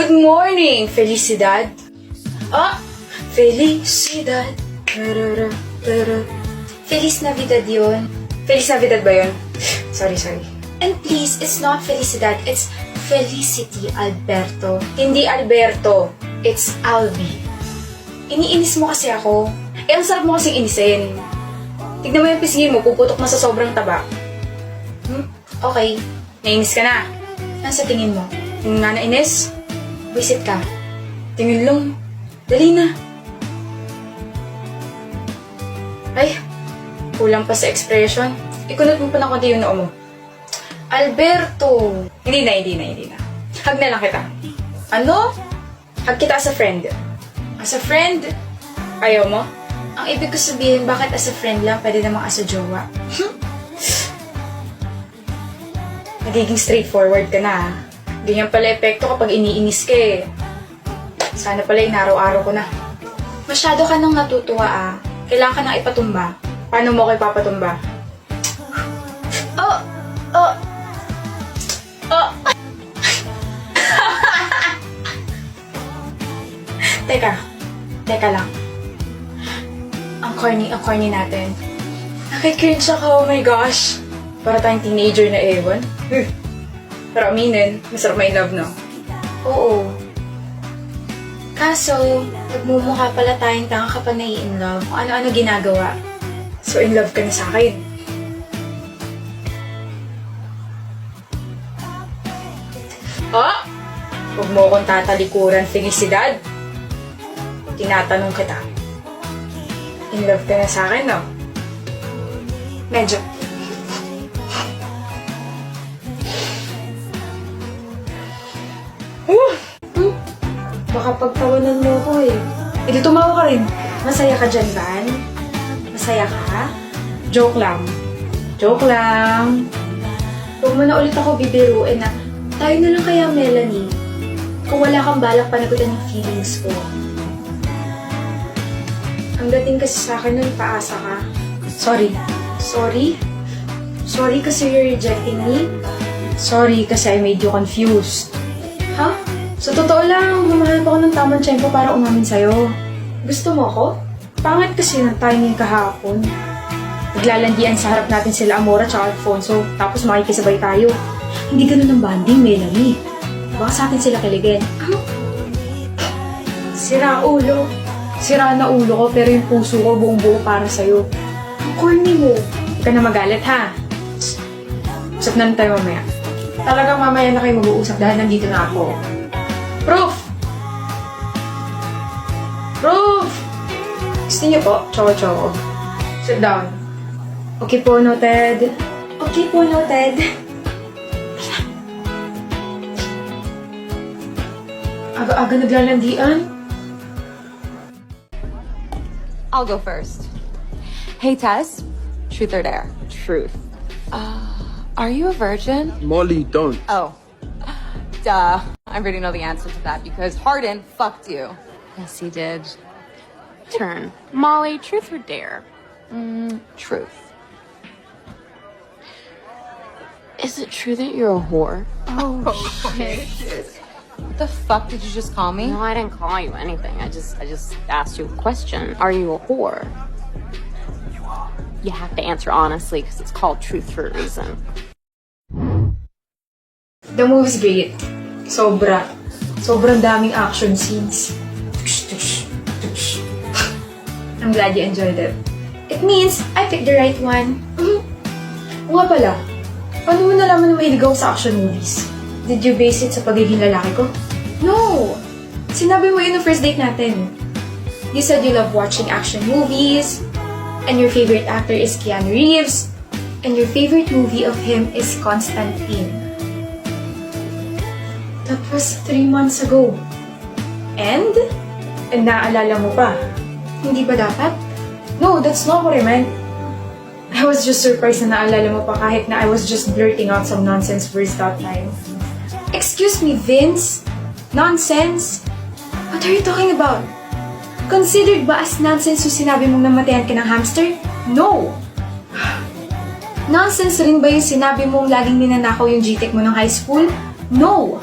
Good morning, Felicidad. Ah, Felicidad. Tarara, tarara. Feliz Navidad yun. Feliz Navidad ba yun? Sorry. And please, it's not Felicidad. It's Felicity Alberto. Hindi Alberto. It's Albi. Iniinis mo kasi ako. Ang sarap mo kasing inisin. Tignan mo yung pisngi mo, puputok na sa sobrang taba. Okay, nainis ka na. Ano sa tingin mo? Yung nga nainis? Visit ka. Tingin lang. Dali na. Ay, kulang pa sa expression. Ikunot mo pa ng konti yung noo mo. Alberto! Hindi na. Hug na lang kita. Ano? Hug kita as a friend. As a friend? Ayaw mo? Ang ibig ko sabihin, bakit as a friend lang, pwede namang as a jowa? Nagiging straightforward ka na. Ganyan pala epekto kapag iniinis ka eh. Sana pala inaraw-araw ko na. Masyado ka nang natutuwa Kailangan ka nang ipatumba. Paano mo ako ipapatumba? Teka lang. Ang corny natin. Nakikringe ako, oh my gosh. Para tayong teenager na ewan. Pero aminin, masarap may love, no? Oo. Kaso, nagmumukha pala tayong tanga kapag nai-in-love kung ano-ano ginagawa. So, in love ka na sa akin. Huwag mo akong tatalikuran, Felicidad. Tinatanong kita. In love ka na sa akin, no? Medyo. Baka pagtawanan mo ko eh. Di tumawa ka rin. Masaya ka dyan, Van? Masaya ka? Joke lang. Huwag mo na ulit ako bibiruin na tayo na lang kaya, Melanie. Kung wala kang balak panagutan ng feelings ko. Ang dating kasi sa akin nun, paasa ka. Sorry? Sorry kasi you're rejecting me? Sorry kasi I made you confused. Ha? Sa totoo lang, humahanap ako ng tamang tiyempo para umamin sa'yo. Gusto mo ako? Pangit kasi ng timing kahapon. Naglalandian sa harap natin sila Amora at Alfonso, tapos makikisabay tayo. Hindi ganun ang banding, Melanie. Baka sa atin sila kiligin. Sira na ulo ko, pero yung puso ko buong buo para sa'yo. Ang corny mo. Huwag ka na magalit, ha? Usap na tayo mamaya. Talagang mamaya na kayo mag-uusap dahil nandito na ako. Proof! Gusto niyo po? Choco. Sit down. Okay po, noted. Aga-aga naglalandian. I'll go first. Hey, Tess. Truth or dare? Truth. Are you a virgin? Molly, don't. Oh. Duh. I already know the answer to that because Harden fucked you. Yes, he did. Turn. Molly, truth or dare? Truth. Is it true that you're a whore? Oh, shit. What the fuck did you just call me? No, I didn't call you anything. I just asked you a question. Are you a whore? You have to answer honestly because it's called truth for a reason. The movie's great. Sobrang daming action scenes. I'm glad you enjoyed it. It means I picked the right one. O nga pala, paano mo nalaman na mahilig ako sa action movies? Did you base it sa pagiging lalaki ko? No! Sinabi mo yun ng first date natin. You said you love watching action movies, and your favorite actor is Keanu Reeves, and your favorite movie of him is Constantine. That was 3 months ago. And naalala mo pa. Hindi ba dapat? No, that's not what I meant. I was just surprised na naalala mo pa kahit na I was just blurting out some nonsense words that time. Excuse me, Vince? Nonsense? What are you talking about? Considered ba as nonsense yung sinabi mong namatayan ka ng hamster? No! Nonsense rin ba yung sinabi mong laging ninanakaw yung GTEC mo ng high school? No!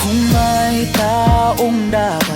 Kung may taong dapat